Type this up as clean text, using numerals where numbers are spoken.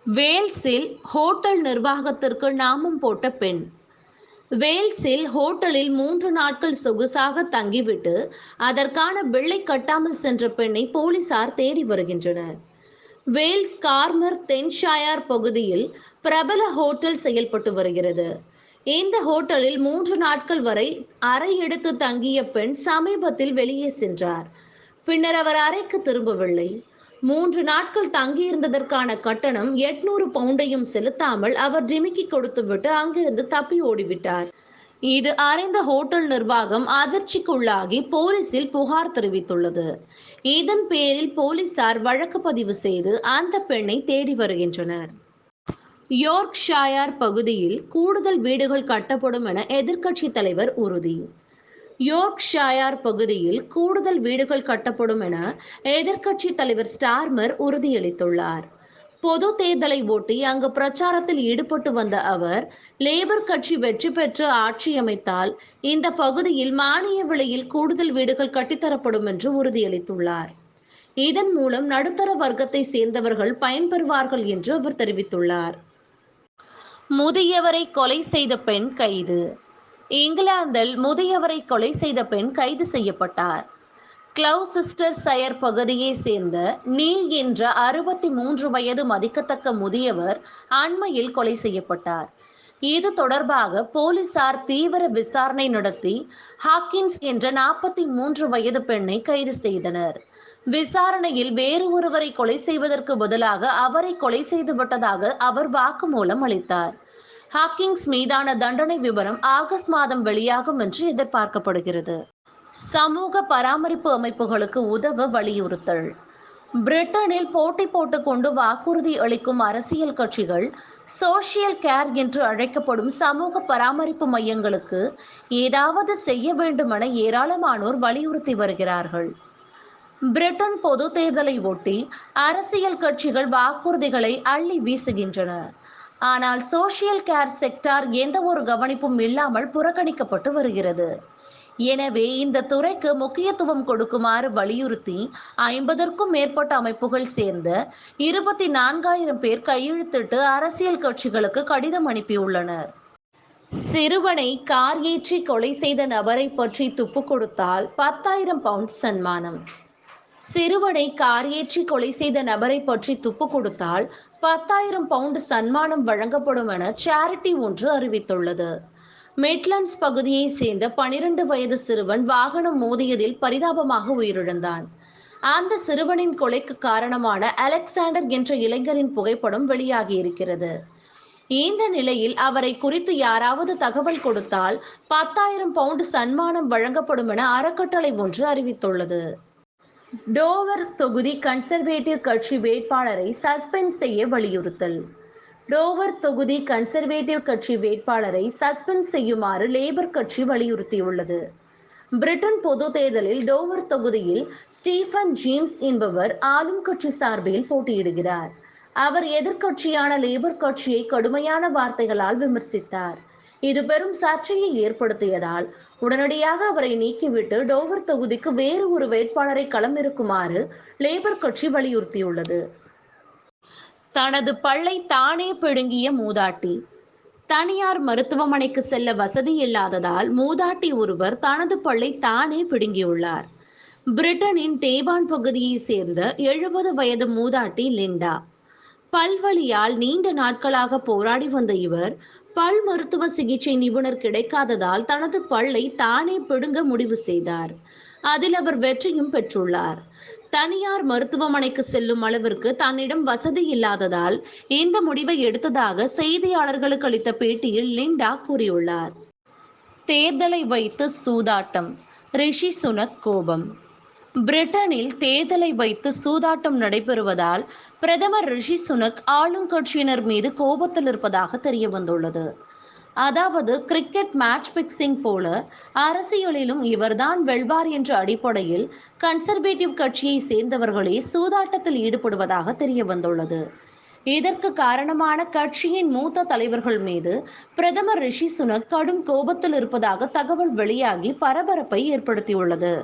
வேல்ஸில் hotel நிர்வாகத்திற்கு நாமம் போட்ட பெண். வேல்ஸில் ஹோட்டலில் 3 நாட்கள் சொகுசாக தங்கிவிட்டு அதற்கான பில்லை கட்டாமல் சென்ற பெண்ணை போலீசார் தேடி வருகின்றனர். வேல்ஸ் கார்மர் தென்ஷாயர் பகுதியில் பிரபல ஹோட்டல் செயல்பட்டு வருகிறது. இந்த ஹோட்டலில் 3 நாட்கள் வரை அறை எடுத்து தங்கிய பெண் சமீபத்தில் வெளியே சென்றார். பின்னர் அவர் அறைக்கு திரும்பவில்லை. 3 நாட்கள் தங்கியிருந்ததற்கான கட்டணம் 800 பவுண்டையும் செலுத்தாமல் அவர் டிமிக்கி கொடுத்துவிட்டு அங்கிருந்து தப்பி ஓடிவிட்டார். இது அறிந்த ஹோட்டல் நிர்வாகம் அதிர்ச்சிக்குள்ளாகி போலீசில் புகார் தெரிவித்துள்ளது. இதன் பேரில் போலீசார் வழக்கு பதிவு செய்து அந்த பெண்ணை தேடி வருகின்றனர். யோர்க்ஷயர் பகுதியில் கூடுதல் வீடுகள் கட்டப்படும் என எதிர்க்கட்சி தலைவர் உறுதி. யோர்க்ஷயர் பகுதியில் கூடுதல் வீடுகள் கட்டப்படும் என எதிர்க்கட்சி தலைவர் ஸ்டார்மர் உறுதியளித்துள்ளார். பொது தேர்தலை ஒட்டி அங்கு பிரச்சாரத்தில் ஈடுபட்டு வந்த அவர், லேபர் கட்சி வெற்றி பெற்று ஆட்சி அமைத்தால் இந்த பகுதியில் மானிய விலையில் கூடுதல் வீடுகள் கட்டித்தரப்படும் என்று உறுதியளித்துள்ளார். இதன் மூலம் நடுத்தர வர்க்கத்தை சேர்ந்தவர்கள் பயன்பெறுவார்கள் என்று அவர் தெரிவித்துள்ளார். முதியவரை கொலை செய்த பெண் கைது. இங்கிலாந்தில் முதியவரை கொலை செய்த பெண் கைது செய்யப்பட்டார். கிளவுசிஸ்டர்ஷயர் பகுதியை சேர்ந்த நீல் என்ற 63 வயது மதிக்கத்தக்க முதியவர் அண்மையில் கொலை செய்யப்பட்டார். இது தொடர்பாக போலீசார் தீவிர விசாரணை நடத்தி ஹாக்கின்ஸ் என்ற 43 வயது பெண்ணை கைது செய்தனர். விசாரணையில் வேறு ஒருவரை கொலை செய்வதற்கு பதிலாக அவரை கொலை செய்துவிட்டதாக அவர் வாக்குமூலம் அளித்தார். ஹாக்கின்ஸ் மீதான தண்டனை விவரம் ஆகஸ்ட் மாதம் வெளியாகும் என்று எதிர்பார்க்கப்படுகிறது. சமூக பராமரிப்பு அமைப்புகளுக்கு உதவ வலியுறுத்தல். பிரிட்டனில் போட்டி போட்டுக்கொண்டு வாக்குறுதி அளிக்கும் அரசியல் கட்சிகள் சோஷியல் கேர் என்று அழைக்கப்படும் சமூக பராமரிப்பு மையங்களுக்கு ஏதாவது செய்ய வேண்டுமென ஏராளமானோர் வலியுறுத்தி வருகிறார்கள். பிரிட்டன் பொது தேர்தலை ஒட்டி அரசியல் கட்சிகள் வாக்குறுதிகளை அள்ளி வீசுகின்றன. ஆனால் சோஷியல் கேர் செக்டார் எந்த ஒரு கவனிப்பும் இல்லாமல் புறக்கணிக்கப்பட்டு வருகிறது. எனவே இந்த துறைக்கு முக்கியத்துவம் கொடுக்குமாறு வலியுறுத்தி 50க்கும் மேற்பட்ட அமைப்புகள் சேர்ந்த 24,000 பேர் கையெழுத்திட்டு அரசியல் கட்சிகளுக்கு கடிதம் அனுப்பியுள்ளனர். சிறுவனை கார் ஏற்றி கொலை செய்த நபரை பற்றி துப்பு கொடுத்தால் 10,000 பவுண்ட் சன்மானம். சிறுவனை கார் ஏற்றி கொலை செய்த நபரை பற்றி துப்பு கொடுத்தால் 10,000 பவுண்ட் சன்மானம் வழங்கப்படும் என சேரிட்டி ஒன்று அறிவித்துள்ளது. மிட்லண்ட்ஸ் பகுதியை சேர்ந்த 12 வயது சிறுவன் வாகனம் மோதியதில் பரிதாபமாக உயிரிழந்தான். அந்த சிறுவனின் கொலைக்கு காரணமான அலெக்சாண்டர் என்ற இளைஞரின் புகைப்படம் வெளியாகி இருக்கிறது. இந்த நிலையில் அவரை குறித்து யாராவது தகவல் கொடுத்தால் 10,000 பவுண்ட் சன்மானம் வழங்கப்படும் என அறக்கட்டளை ஒன்று அறிவித்துள்ளது. டோவர் தொகுதி கன்சர்வேட்டிவ் கட்சி வேட்பாளரை சஸ்பெண்ட் செய்ய வலியுறுத்தல். டோவர் தொகுதி கன்சர்வேட்டிவ் கட்சி வேட்பாளரை சஸ்பெண்ட் செய்யுமாறு லேபர் கட்சி வலியுறுத்தியுள்ளது. பிரிட்டன் பொது தேர்தலில் டோவர் தொகுதியில் ஸ்டீஃபன் ஜேம்ஸ் என்பவர் ஆளும் கட்சி சார்பில் போட்டியிடுகிறார். அவர் எதிர்க்கட்சியான லேபர் கட்சியை கடுமையான வார்த்தைகளால் விமர்சித்தார். இது பெரும் சர்ச்சையை ஏற்படுத்தியதால் உடனடியாக அவரை நீக்கிவிட்டு டோவர் தொகுதிக்கு வேறு ஒரு வேட்பாளரை களமிறக்குமாறு லேபர் கட்சி வலியுறுத்தியுள்ளது. தனது பல்லை தானே பிடுங்கிய மூதாட்டி. தனியார் மருத்துவமனைக்கு செல்ல வசதி இல்லாததால் மூதாட்டி ஒருவர் தனது பல்லை தானே பிடுங்கியுள்ளார். பிரிட்டனின் டேவான் பகுதியை சேர்ந்த 70 வயது மூதாட்டி லிண்டா. பல்வலியால் நீண்ட நாட்களாக போராடி வந்த இவர் பல் மருத்துவ சிகிச்சை நிபுணர் கிடைக்காததால் தனது பல்லை தானே பிடுங்க முடிவு செய்தார். அதில் அவர் வெற்றியும் பெற்றுள்ளார். தனியார் மருத்துவமனைக்கு செல்லும் அளவிற்கு தன்னிடம் வசதி இல்லாததால் இந்த முடிவை எடுத்ததாக செய்தியாளர்களுக்கு அளித்த பேட்டியில் லிண்டா கூறியுள்ளார். தேர்தலை வைத்து சூதாட்டம், ரிஷி சுனக் கோபம். பிரிட்டனில் தேர்தலை வைத்து சூதாட்டம் நடைபெறுவதால் பிரதமர் ரிஷி சுனக் ஆளும் கட்சியினர் மீது கோபத்தில் இருப்பதாக தெரிய வந்துள்ளது. அதாவது கிரிக்கெட் மேட்ச் பிக்சிங் போல அரசியலிலும் இவர்தான் வெல்வார் என்ற அடிப்படையில் கன்சர்வேட்டிவ் கட்சியை சேர்ந்தவர்களே சூதாட்டத்தில் ஈடுபடுவதாக தெரிய வந்துள்ளது. இதற்கு காரணமான கட்சியின் மூத்த தலைவர்கள் மீது பிரதமர் ரிஷி சுனக் கடும் கோபத்தில் இருப்பதாக தகவல் வெளியாகி பரபரப்பை ஏற்படுத்தியுள்ளது.